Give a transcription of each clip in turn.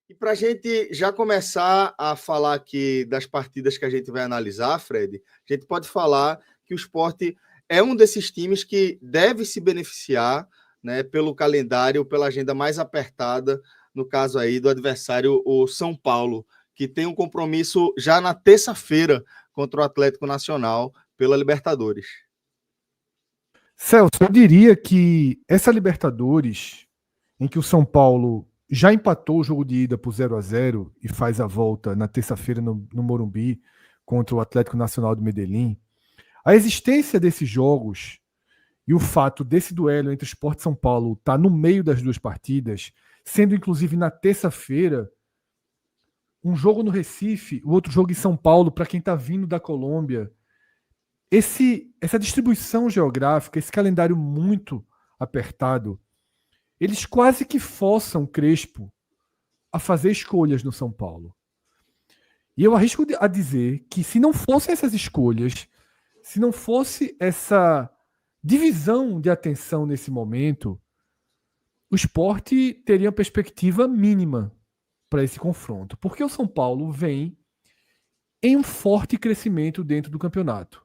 E para a gente já começar a falar aqui das partidas que a gente vai analisar, Fred, a gente pode falar que o Sport é um desses times que deve se beneficiar, né, pelo calendário, pela agenda mais apertada, no caso aí do adversário, o São Paulo, que tem um compromisso já na terça-feira contra o Atlético Nacional pela Libertadores. Celso, eu diria que essa Libertadores, em que o São Paulo já empatou o jogo de ida por 0-0 e faz a volta na terça-feira no Morumbi contra o Atlético Nacional de Medellín, a existência desses jogos e o fato desse duelo entre Sport e São Paulo estar no meio das duas partidas, sendo inclusive na terça-feira, um jogo no Recife, o outro jogo em São Paulo, para quem está vindo da Colômbia. Essa distribuição geográfica, esse calendário muito apertado, eles quase que forçam Crespo a fazer escolhas no São Paulo. E eu arrisco a dizer que se não fossem essas escolhas, se não fosse essa divisão de atenção nesse momento, o Sport teria uma perspectiva mínima para esse confronto. Porque o São Paulo vem em um forte crescimento dentro do campeonato.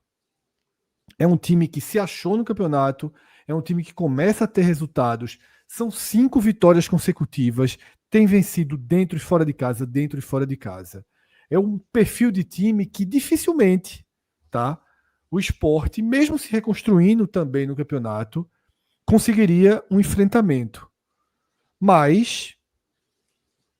É um time que se achou no campeonato, é um time que começa a ter resultados. São 5 vitórias consecutivas, tem vencido dentro e fora de casa, dentro e fora de casa. É um perfil de time que dificilmente, tá? O Sport, mesmo se reconstruindo também no campeonato, conseguiria um enfrentamento. Mas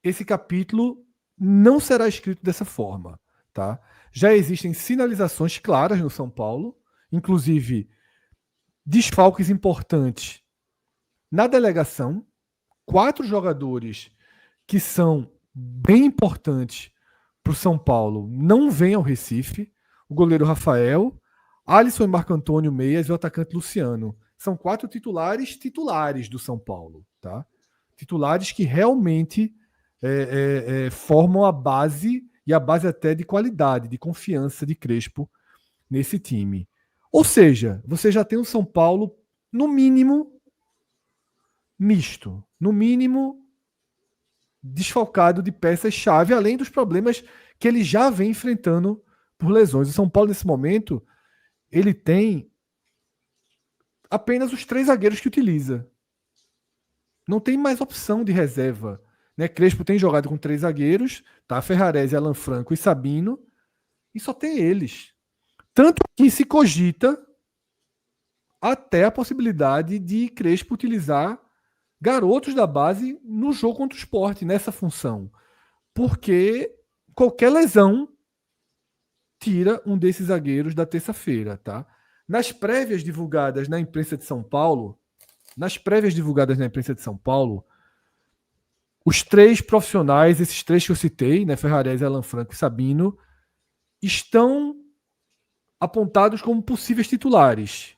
esse capítulo não será escrito dessa forma, tá? Já existem sinalizações claras no São Paulo, inclusive desfalques importantes na delegação, 4 jogadores que são bem importantes para o São Paulo não vêm ao Recife, o goleiro Rafael, Alisson e Marco Antônio Meias e o atacante Luciano. São 4 titulares do São Paulo, tá? Titulares que realmente formam a base, e a base até de qualidade, de confiança de Crespo nesse time. Ou seja, você já tem um São Paulo, no mínimo, misto. No mínimo, desfalcado de peças-chave, além dos problemas que ele já vem enfrentando por lesões. O São Paulo, nesse momento, ele tem apenas os 3 zagueiros que utiliza. Não tem mais opção de reserva. Né? Crespo tem jogado com 3 zagueiros, tá? Ferrarese, Alan Franco e Sabino, e só tem eles. Tanto que se cogita até a possibilidade de Crespo utilizar garotos da base no jogo contra o Sport, nessa função. Porque qualquer lesão tira um desses zagueiros da terça-feira, tá? Nas prévias divulgadas na imprensa de São Paulo, os 3 profissionais, esses 3 que eu citei, né, Ferrarese, Alan Franco e Sabino, estão apontados como possíveis titulares.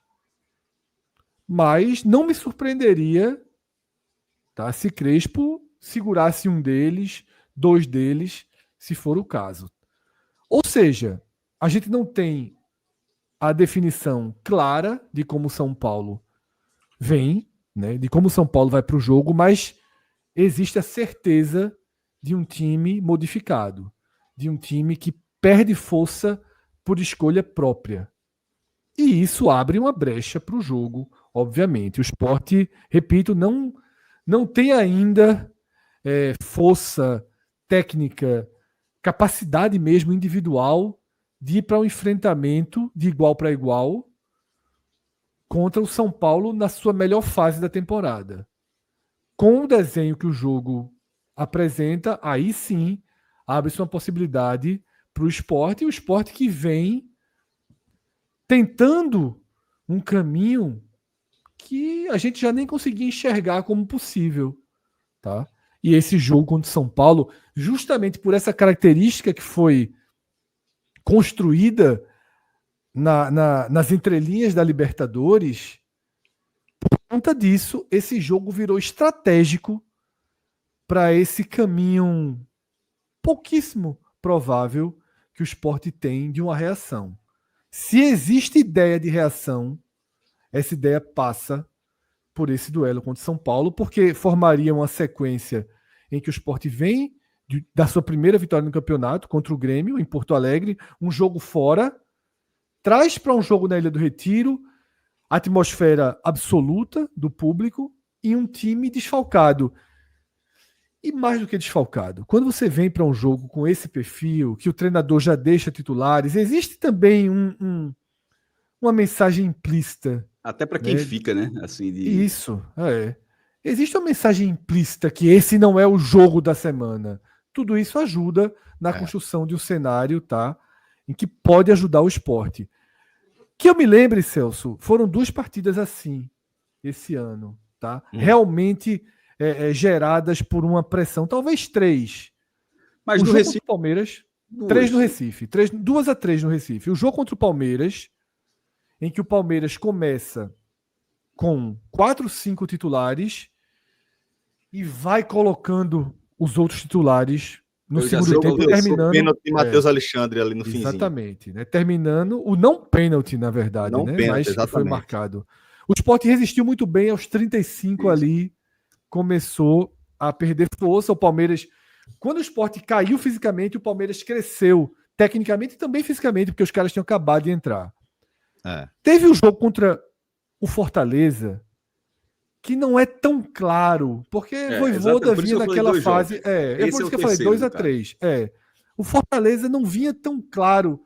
Mas não me surpreenderia, tá, se Crespo segurasse um deles, 2 deles, se for o caso. Ou seja, a gente não tem a definição clara de como o São Paulo vem, né, de como o São Paulo vai para o jogo, mas existe a certeza de um time modificado, de um time que perde força por escolha própria. E isso abre uma brecha para o jogo, obviamente. O Sport, repito, não tem ainda força técnica, capacidade mesmo individual de ir para um enfrentamento de igual para igual contra o São Paulo na sua melhor fase da temporada. Com o desenho que o jogo apresenta, aí sim abre-se uma possibilidade para o Sport, e o Sport que vem tentando um caminho que a gente já nem conseguia enxergar como possível, tá? E esse jogo contra o São Paulo, justamente por essa característica que foi construída nas entrelinhas da Libertadores, por conta disso, esse jogo virou estratégico para esse caminho pouquíssimo provável que o Sport tem de uma reação. Se existe ideia de reação, essa ideia passa por esse duelo contra o São Paulo, porque formaria uma sequência em que o Sport vem da sua primeira vitória no campeonato contra o Grêmio, em Porto Alegre, um jogo fora, traz para um jogo na Ilha do Retiro, atmosfera absoluta do público e um time desfalcado. E mais do que desfalcado, quando você vem para um jogo com esse perfil, que o treinador já deixa titulares, existe também uma mensagem implícita. Até para quem fica, né? Assim, Isso, existe uma mensagem implícita que esse não é o jogo da semana. Tudo isso ajuda na construção de um cenário, tá? Em que pode ajudar o esporte. Que eu me lembre, Celso, foram 2 partidas assim esse ano, tá? Realmente geradas por uma pressão, talvez 3. Mas o no jogo Recife, contra o Palmeiras, 3 no Recife, 2-3 no Recife. O jogo contra o Palmeiras, em que o Palmeiras começa com 4, 5 titulares e vai colocando os outros titulares no segundo tempo, terminando... O pênalti de Matheus Alexandre ali no finzinho. Exatamente, né? Terminando o não pênalti, na verdade, não né? Pênalti, mas exatamente. que foi marcado. O Sport resistiu muito bem aos 35 ali, começou a perder força. O Palmeiras, quando o Sport caiu fisicamente, o Palmeiras cresceu tecnicamente e também fisicamente, porque os caras tinham acabado de entrar. Teve um jogo contra o Fortaleza que não é tão claro, porque Vojvoda vinha naquela fase. É por isso que eu falei 2-3. O Fortaleza não vinha tão claro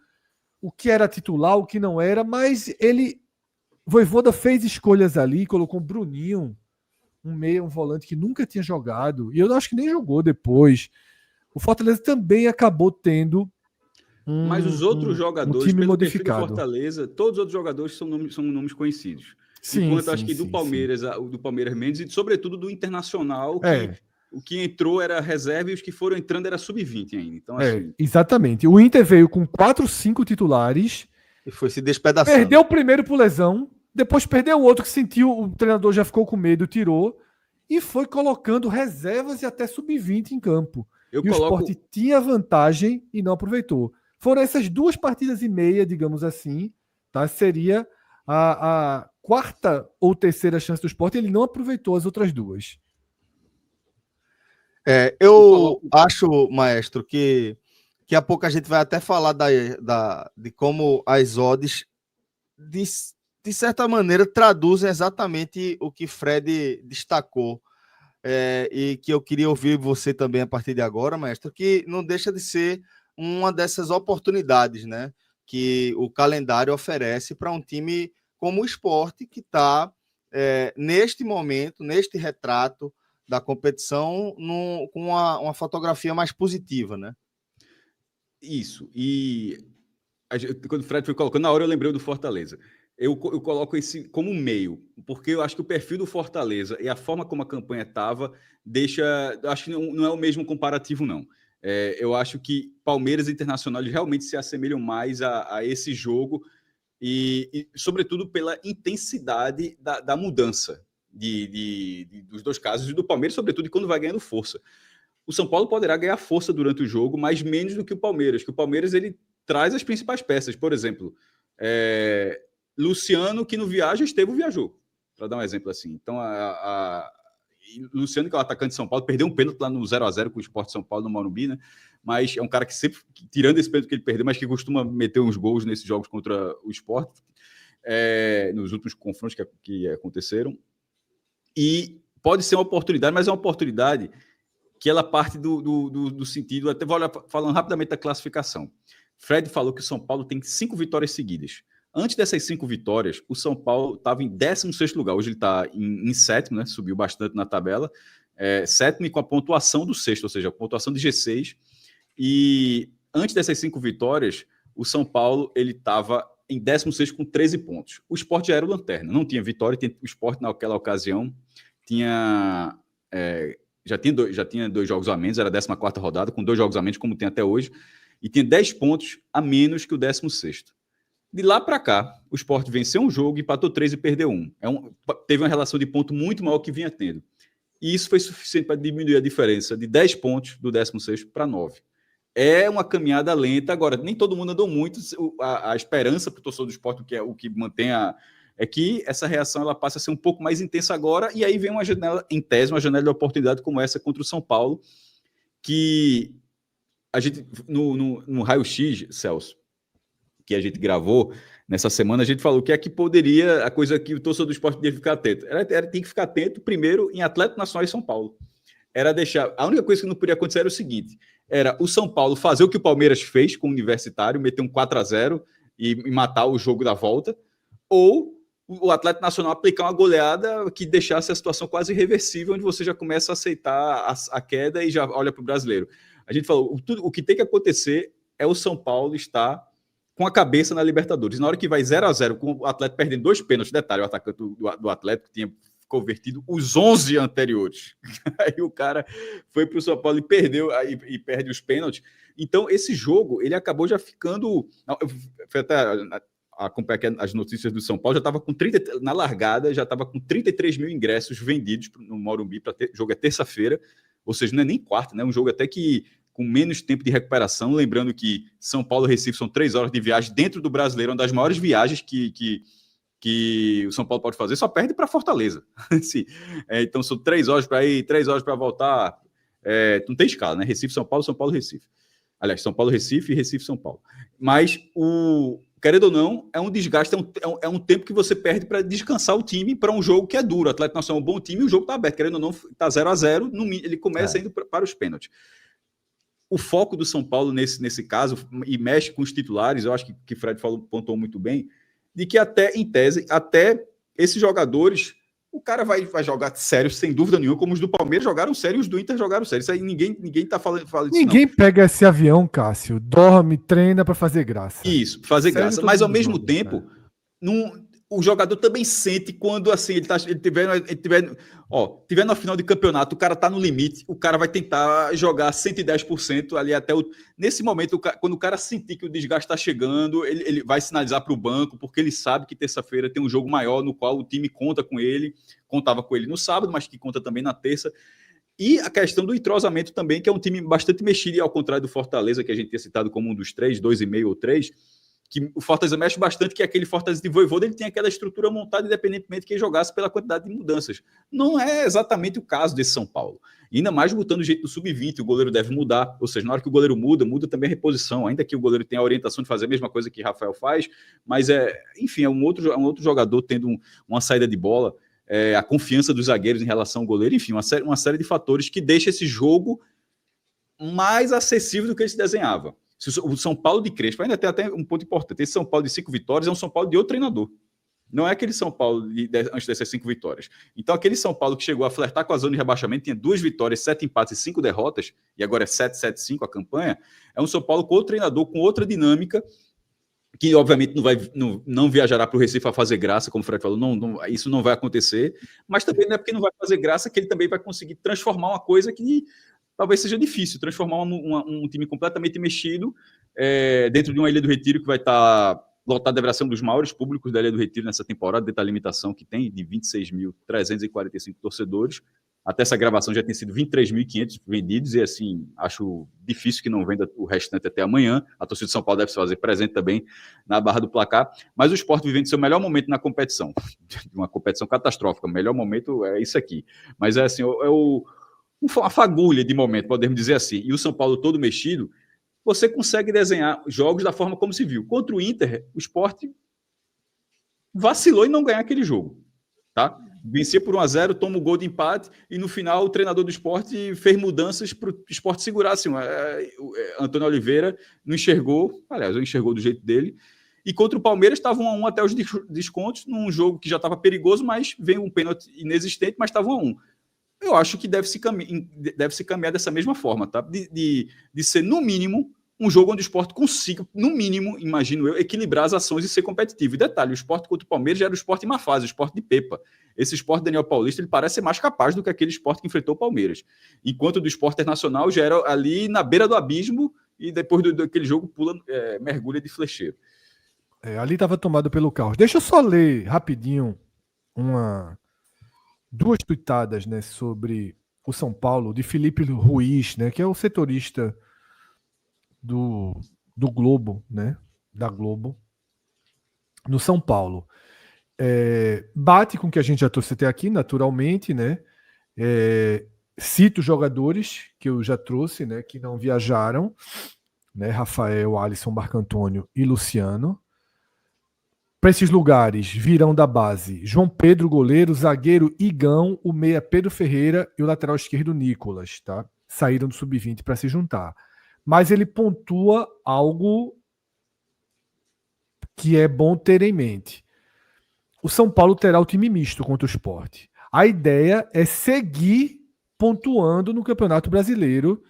o que era titular, o que não era, mas Vojvoda fez escolhas ali, colocou o Bruninho, um volante que nunca tinha jogado, e eu acho que nem jogou depois. O Fortaleza também acabou tendo mas os outros jogadores, time pelo modificado. perfil do Fortaleza, todos os outros jogadores são nomes conhecidos. Sim, enquanto acho que do Palmeiras menos, e sobretudo do Internacional, o que entrou era reserva e os que foram entrando era sub-20 ainda. Então, assim... Exatamente. O Inter veio com 4, 5 titulares e foi se despedaçando. Perdeu o primeiro por lesão, depois perdeu o outro que sentiu, o treinador já ficou com medo, tirou, e foi colocando reservas e até sub-20 em campo. O Sport tinha vantagem e não aproveitou. Foram essas 2 partidas e meia, digamos assim, tá? Seria a quarta ou terceira chance do Sport, ele não aproveitou as outras 2. Eu acho, maestro, que daqui a pouco a gente vai até falar de como as odds, de certa maneira, traduzem exatamente o que Fred destacou. E que eu queria ouvir você também a partir de agora, maestro, que não deixa de ser uma dessas oportunidades, né, que o calendário oferece para um time como o Sport, que está, neste momento, neste retrato da competição, com uma fotografia mais positiva, né? Isso. E quando o Fred foi colocando, na hora eu lembrei do Fortaleza. Eu coloco esse como meio, porque eu acho que o perfil do Fortaleza e a forma como a campanha estava acho que não é o mesmo comparativo, não. Eu acho que Palmeiras e Internacional realmente se assemelham mais a esse jogo e, sobretudo, pela intensidade da mudança dos 2 casos, e do Palmeiras, sobretudo, quando vai ganhando força. O São Paulo poderá ganhar força durante o jogo, mas menos do que o Palmeiras, que o Palmeiras ele traz as principais peças. Por exemplo, Luciano, que no Estevão viajou, para dar um exemplo assim. Então, Luciano, que é o atacante de São Paulo, perdeu um pênalti lá no 0-0 com o Sport São Paulo no Morumbi, né? Mas é um cara que sempre, tirando esse pênalti que ele perdeu, mas que costuma meter uns gols nesses jogos contra o Sport, nos últimos confrontos que aconteceram. E pode ser uma oportunidade, mas é uma oportunidade que ela parte do sentido, até vou olhar, falando rapidamente da classificação. Fred falou que o São Paulo tem 5 vitórias seguidas. Antes dessas 5 vitórias, o São Paulo estava em 16º lugar. Hoje ele está em 7º, né? Subiu bastante na tabela. 7º e com a pontuação do 6º, ou seja, a pontuação de G6. E antes dessas 5 vitórias, o São Paulo estava em 16º com 13 pontos. O Sport já era o lanterna, não tinha vitória. O Sport, naquela ocasião, já tinha 2 jogos a menos, era a 14ª rodada, com 2 jogos a menos, como tem até hoje, e tinha 10 pontos a menos que o 16º. De lá para cá, o Sport venceu um jogo, empatou 3 e perdeu 1. Teve uma relação de ponto muito maior que vinha tendo. E isso foi suficiente para diminuir a diferença de 10 pontos do 16º para 9. É uma caminhada lenta. Agora, nem todo mundo andou muito. A esperança para o torcedor do Sport, o que mantém é que essa reação ela passa a ser um pouco mais intensa agora, e aí vem uma janela, em tese, uma janela de oportunidade como essa contra o São Paulo, que a gente, no raio-x, Celso, que a gente gravou nessa semana, a gente falou que é que poderia, a coisa que o torcedor do esporte devia ficar atento. Tem que ficar atento primeiro em Atlético Nacional e São Paulo. Era deixar. A única coisa que não podia acontecer era o seguinte: era o São Paulo fazer o que o Palmeiras fez com o Universitário, meter um 4-0 e matar o jogo da volta, ou o Atlético Nacional aplicar uma goleada que deixasse a situação quase irreversível, onde você já começa a aceitar a queda e já olha para o brasileiro. A gente falou, o que tem que acontecer é o São Paulo estar com a cabeça na Libertadores. Na hora que vai 0-0, com o Atlético perdendo 2 pênaltis, detalhe, o atacante do Atlético tinha convertido os 11 anteriores. Aí o cara foi para o São Paulo e perdeu, e perde os pênaltis. Então, esse jogo, ele acabou já ficando... Foi até acompanhar as notícias do São Paulo, já estava com 30, na largada, já estava com 33 mil ingressos vendidos no Morumbi, o jogo é terça-feira, ou seja, não é nem quarta, né? Um jogo até que com menos tempo de recuperação, lembrando que São Paulo e Recife são 3 horas de viagem dentro do Brasileiro, uma das maiores viagens que o São Paulo pode fazer, só perde para Fortaleza. Então são 3 horas para ir, 3 horas para voltar, não tem escala, né? Recife, São Paulo, Recife. Aliás, São Paulo, Recife e Recife, São Paulo. Mas, querendo ou não, é um desgaste, é um tempo que você perde para descansar o time para um jogo que é duro. O Atlético Nacional é um bom time e o jogo está aberto. Querendo ou não, está 0-0, ele começa indo para os pênaltis. O foco do São Paulo nesse caso, e mexe com os titulares, eu acho que Fred pontuou muito bem, de que até, em tese, até esses jogadores, o cara vai jogar sério, sem dúvida nenhuma, como os do Palmeiras jogaram sério e os do Inter jogaram sério. Isso aí ninguém tá falando disso. Ninguém pega esse avião, Cássio, dorme, treina para fazer graça. Isso, fazer sério, graça. Mas ao mesmo tempo, o jogador também sente quando assim, ele tiver na final de campeonato, o cara tá no limite, o cara vai tentar jogar 110% ali até nesse momento, quando o cara sentir que o desgaste está chegando, ele vai sinalizar para o banco, porque ele sabe que terça-feira tem um jogo maior no qual o time conta com ele, contava com ele no sábado, mas que conta também na terça. E a questão do entrosamento também, que é um time bastante mexido, e ao contrário do Fortaleza, que a gente tinha citado como um dos 3, 2,5 ou 3, que o Fortaleza mexe bastante, que aquele Fortaleza de Vojvoda, ele tem aquela estrutura montada independentemente de quem jogasse pela quantidade de mudanças. Não é exatamente o caso desse São Paulo. E ainda mais botando o jeito do sub-20, o goleiro deve mudar, ou seja, na hora que o goleiro muda também a reposição, ainda que o goleiro tenha a orientação de fazer a mesma coisa que Rafael faz, mas enfim, é um outro jogador tendo uma saída de bola, a confiança dos zagueiros em relação ao goleiro, enfim, uma série de fatores que deixa esse jogo mais acessível do que ele se desenhava. O São Paulo de Crespo, ainda tem até um ponto importante, esse São Paulo de 5 vitórias é um São Paulo de outro treinador. Não é aquele São Paulo antes dessas 5 vitórias. Então, aquele São Paulo que chegou a flertar com a zona de rebaixamento, tinha 2 vitórias, 7 empates e 5 derrotas, e agora é 7-7-5 a campanha, é um São Paulo com outro treinador, com outra dinâmica, que obviamente não viajará para o Recife a fazer graça, como o Fred falou, isso não vai acontecer, mas também não é porque não vai fazer graça que ele também vai conseguir transformar uma coisa que talvez seja difícil, transformar um time completamente mexido dentro de uma Ilha do Retiro que vai estar lotado, deverá ser um dos maiores públicos da Ilha do Retiro nessa temporada, dentro da limitação que tem, de 26.345 torcedores. Até essa gravação já tem sido 23.500 vendidos e, assim, acho difícil que não venda o restante até amanhã. A torcida de São Paulo deve se fazer presente também na barra do placar. Mas o Sport vivendo seu melhor momento na competição. Uma competição catastrófica. O melhor momento é isso aqui. Mas é assim, uma fagulha de momento, podemos dizer assim. E o São Paulo todo mexido, você consegue desenhar jogos da forma como se viu. Contra o Inter, o Sport vacilou em não ganhar aquele jogo. Tá? Vencia por 1-0, toma o gol de empate e no final o treinador do Sport fez mudanças para o Sport segurar. Assim, Antônio Oliveira não enxergou, aliás, não enxergou do jeito dele. E contra o Palmeiras estava 1-1 até os descontos, num jogo que já estava perigoso, mas veio um pênalti inexistente, mas estava 1-1. Eu acho que deve se caminhar dessa mesma forma, tá? De ser, no mínimo, um jogo onde o Sport consiga, no mínimo, imagino eu, equilibrar as ações e ser competitivo. E detalhe, o Sport contra o Palmeiras já era o Sport em má fase, o Sport de Pepa. Esse Sport Daniel Paulista, ele parece ser mais capaz do que aquele Sport que enfrentou o Palmeiras. Enquanto o do Sport Internacional já era ali na beira do abismo e depois daquele jogo mergulha de flecheiro. Ali estava tomado pelo caos. Deixa eu só ler rapidinho duas tuitadas, né, sobre o São Paulo, de Felipe Ruiz, né, que é o setorista do Globo, né, da Globo, no São Paulo. Bate com o que a gente já trouxe até aqui, naturalmente, né? cito jogadores que eu já trouxe, né, que não viajaram, né, Rafael, Alisson, Marco Antônio e Luciano. Para esses lugares virão da base João Pedro, goleiro, zagueiro Igão, o meia Pedro Ferreira e o lateral esquerdo Nicolas, tá? Saíram do sub-20 para se juntar. Mas ele pontua algo que é bom ter em mente. O São Paulo terá o time misto contra o Sport. A ideia é seguir pontuando no Campeonato Brasileiro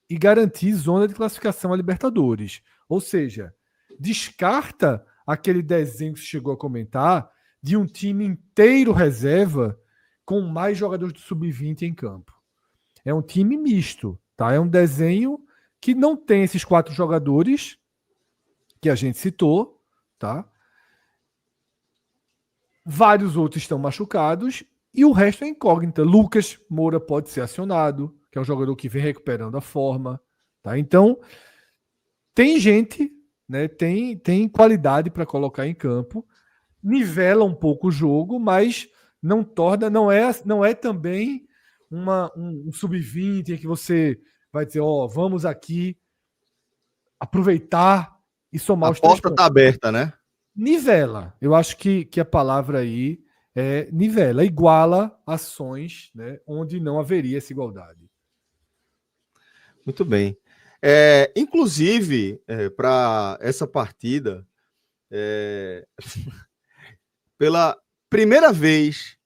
e garantir zona de classificação a Libertadores. Ou seja, descarta aquele desenho que você chegou a comentar de um time inteiro reserva com mais jogadores do sub-20 em campo. É um time misto, tá? É um desenho que não tem esses 4 jogadores que a gente citou, tá? Vários outros estão machucados e o resto é incógnita. Lucas Moura pode ser acionado, que é um jogador que vem recuperando a forma, tá? Então, tem gente, né, tem qualidade para colocar em campo, nivela um pouco o jogo, mas não torna, não é também um sub-20 em que você vai dizer, vamos aqui aproveitar e somar os 3 pontos. A porta está aberta, né? Nivela. Eu acho que a palavra aí é nivela, iguala ações, né, onde não haveria essa igualdade. Muito bem. Inclusive, para essa partida, pela primeira vez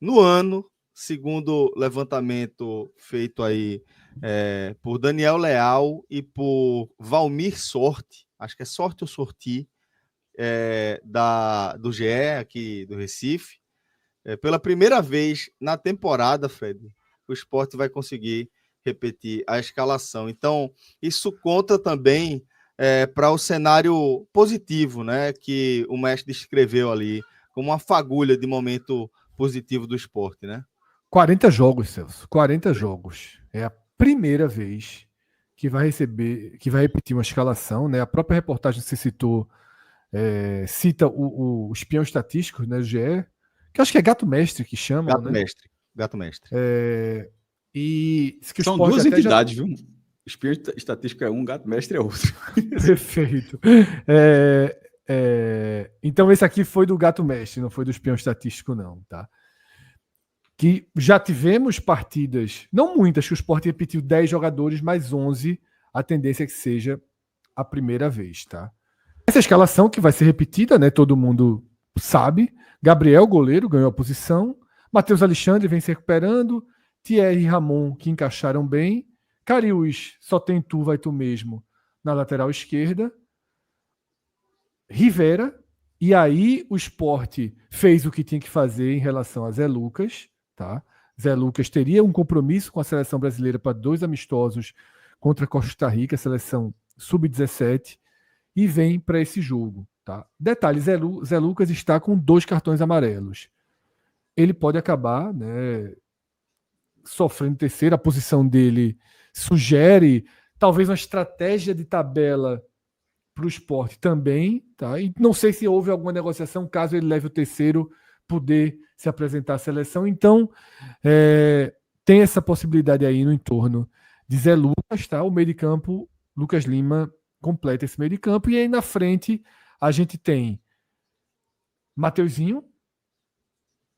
no ano, segundo levantamento feito aí por Daniel Leal e por Valmir Sorte, acho que é Sorte ou Sorti, do GE aqui do Recife, pela primeira vez na temporada, Fred, o Sport vai conseguir repetir a escalação. Então, isso conta também para o cenário positivo, né, que o mestre descreveu ali, como uma fagulha de momento positivo do Sport, né? 40 jogos, Celso. 40 jogos. É a primeira vez que vai repetir uma escalação, né? A própria reportagem que você citou cita o espião estatístico, né, do GE, que acho que é Gato Mestre que chama, Gato Mestre. E que são duas entidades, viu? Espião estatístico é um, Gato Mestre é outro. Perfeito. Então esse aqui foi do Gato Mestre, não foi do espião estatístico, não, tá? Que já tivemos partidas, não muitas, que o Sport repetiu 10 jogadores, mais 11, a tendência é que seja a primeira vez, tá? Essa escalação que vai ser repetida, né? Todo mundo sabe. Gabriel, goleiro, ganhou a posição. Matheus Alexandre vem se recuperando. Thierry e Ramon, que encaixaram bem. Cariús, só tem tu, vai tu mesmo, na lateral esquerda. Rivera. E aí o Sport fez o que tinha que fazer em relação a Zé Lucas, tá? Zé Lucas teria um compromisso com a seleção brasileira para 2 amistosos contra Costa Rica, seleção sub-17, e vem para esse jogo, tá? Detalhe, Zé Lucas está com 2 cartões amarelos. Ele pode acabar, né, sofrendo terceiro. A posição dele sugere talvez uma estratégia de tabela para o Sport também, tá? E não sei se houve alguma negociação caso ele leve o terceiro, poder se apresentar à seleção. Então, tem essa possibilidade aí no entorno de Zé Lucas, tá? O meio de campo, Lucas Lima completa esse meio de campo, e aí na frente a gente tem Mateuzinho,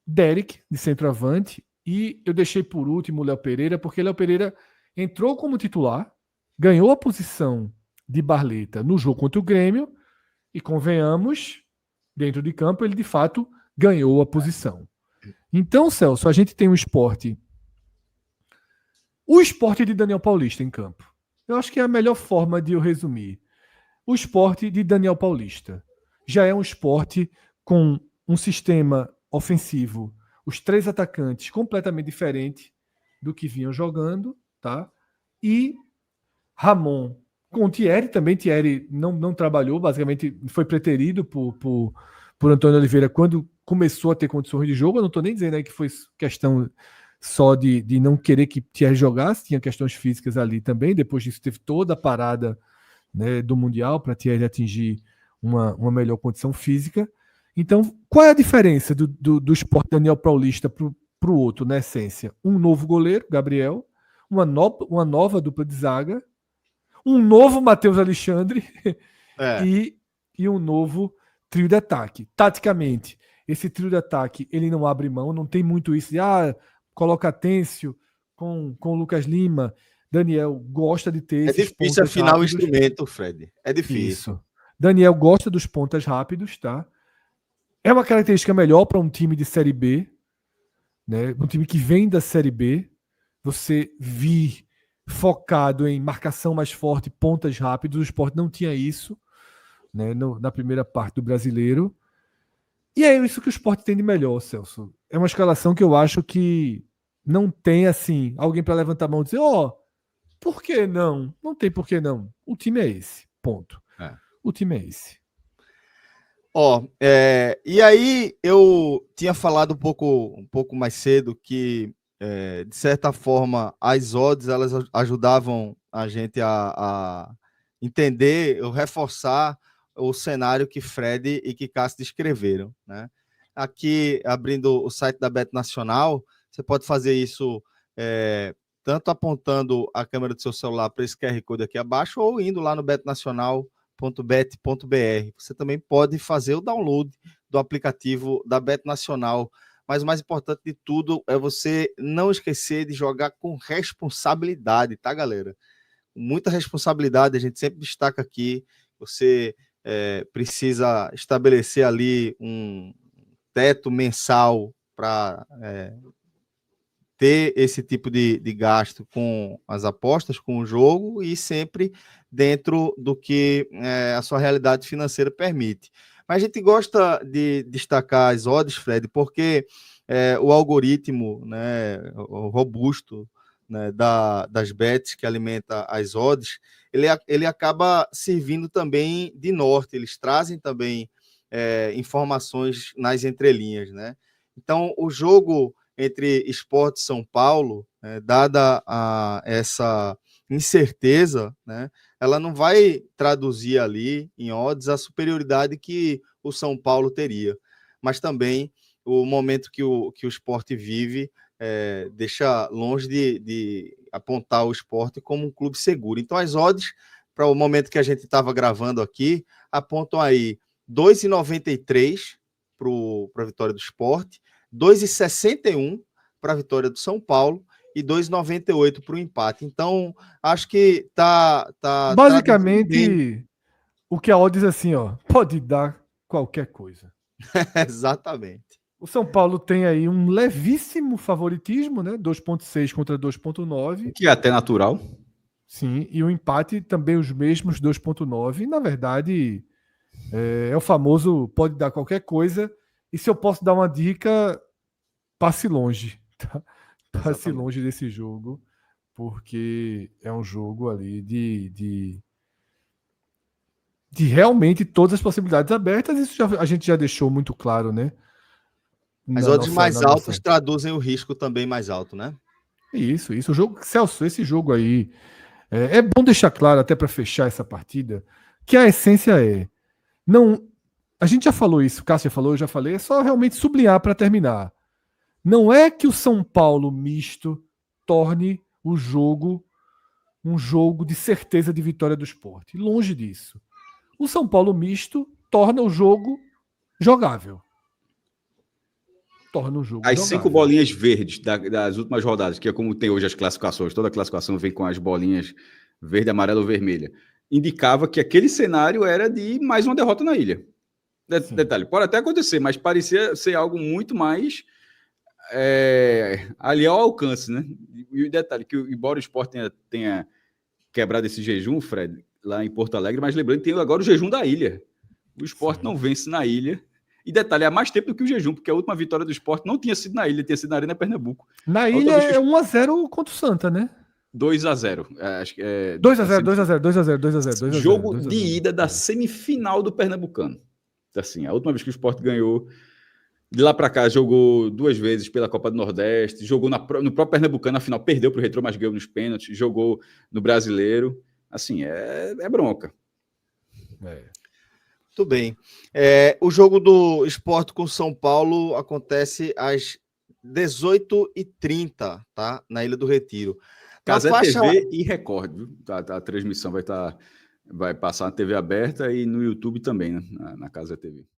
Derek de centroavante, e eu deixei por último o Léo Pereira, porque Léo Pereira entrou como titular, ganhou a posição de Barleta no jogo contra o Grêmio, e convenhamos, dentro de campo ele de fato ganhou a posição. Então, Celso, a gente tem o Sport de Daniel Paulista em campo. Eu acho que é a melhor forma de eu resumir. O Sport de Daniel Paulista já é um Sport com um sistema ofensivo, os 3 atacantes completamente diferente do que vinham jogando, tá? E Ramon com o Thierry também. Thierry não trabalhou, basicamente foi preterido por Antônio Oliveira quando começou a ter condições de jogo. Eu não estou nem dizendo aí que foi questão só de não querer que Thierry jogasse, tinha questões físicas ali também. Depois disso teve toda a parada, né, do Mundial para Thierry atingir uma melhor condição física. Então, qual é a diferença do Sport Daniel Paulista para para o outro, na essência, um novo goleiro, Gabriel, uma nova dupla de zaga, um novo Matheus Alexandre e um novo trio de ataque. Taticamente, esse trio de ataque ele não abre mão, não tem muito isso de coloca Têncio com o Lucas Lima. Daniel gosta de ter esses pontas rápidos. É difícil afinar o instrumento, Fred. É difícil. Isso. Daniel gosta dos pontas rápidos, tá? É uma característica melhor para um time de Série B, né? Um time que vem da Série B. Você vir focado em marcação mais forte, pontas rápidas. O Sport não tinha isso, né, na primeira parte do Brasileiro. E é isso que o Sport tem de melhor, Celso. É uma escalação que eu acho que não tem, assim, alguém para levantar a mão e dizer, por que não? Não tem por que não. O time é esse, ponto. O time é esse. E aí eu tinha falado um pouco mais cedo que, de certa forma, as odds elas ajudavam a gente a entender ou reforçar o cenário que Fred e que Cássio descreveram, né? Aqui, abrindo o site da Bet Nacional, você pode fazer isso tanto apontando a câmera do seu celular para esse QR Code aqui abaixo ou indo lá no betnacional.bet.br. Você também pode fazer o download do aplicativo da Bet Nacional. Mas o mais importante de tudo é você não esquecer de jogar com responsabilidade, tá, galera? Muita responsabilidade, a gente sempre destaca aqui. Você precisa estabelecer ali um teto mensal para ter esse tipo de gasto com as apostas, com o jogo e sempre dentro do que a sua realidade financeira permite. Mas a gente gosta de destacar as odds, Fred, porque o algoritmo, né, o robusto, né, das bets que alimenta as odds, ele acaba servindo também de norte, eles trazem também informações nas entrelinhas, né? Então, o jogo entre Sport e São Paulo, dada essa incerteza, né, ela não vai traduzir ali em odds a superioridade que o São Paulo teria, mas também o momento que o Sport vive deixa longe de apontar o Sport como um clube seguro. Então, as odds, para o momento que a gente estava gravando aqui, apontam aí 2,93 para a vitória do Sport, 2,61 para a vitória do São Paulo e 2,98 para o empate. Então, acho que tá basicamente o que a odd diz assim, pode dar qualquer coisa. Exatamente. O São Paulo tem aí um levíssimo favoritismo, né? 2,6 contra 2,9. Que é até natural. Sim, e o empate também os mesmos 2,9. E, na verdade, é o famoso pode dar qualquer coisa. E se eu posso dar uma dica, passe longe. Tá? Passe longe desse jogo, porque é um jogo ali de realmente todas as possibilidades abertas. Isso a gente já deixou muito claro, né? As odds mais altas traduzem o risco também mais alto, né? Isso. O jogo, Celso, esse jogo aí, é bom deixar claro, até para fechar essa partida, que a essência não. A gente já falou isso, o Cássio já falou, eu já falei, é só realmente sublinhar para terminar. Não é que o São Paulo misto torne o jogo um jogo de certeza de vitória do Sport. Longe disso. O São Paulo misto torna o jogo jogável. Torna o jogo as jogável. 5 bolinhas verdes das últimas rodadas, que é como tem hoje as classificações, toda a classificação vem com as bolinhas verde, amarela ou vermelha, indicava que aquele cenário era de mais uma derrota na ilha. Detalhe, pode até acontecer, mas parecia ser algo muito mais ali ao alcance, né? E o detalhe, que embora o Sport tenha quebrado esse jejum, Fred, lá em Porto Alegre, mas lembrando que tem agora o jejum da ilha. O Sport não vence na ilha. E detalhe, há mais tempo do que o jejum, porque a última vitória do Sport não tinha sido na ilha, tinha sido na Arena Pernambuco. Na ilha é 1-0 contra o Santa, né? 2-0. 2-0. Jogo de ida da semifinal do Pernambucano. Assim, a última vez que o Sport ganhou, de lá para cá, jogou 2 vezes pela Copa do Nordeste, jogou no próprio Pernambucano, afinal, perdeu para o Retrô, mas ganhou nos pênaltis, jogou no Brasileiro. Assim, é bronca. Muito bem. O jogo do Sport com São Paulo acontece às 18h30, tá? Na Ilha do Retiro. Casé faixa... TV e Record, viu? A transmissão vai passar na TV aberta e no YouTube também, né? Na Casé TV.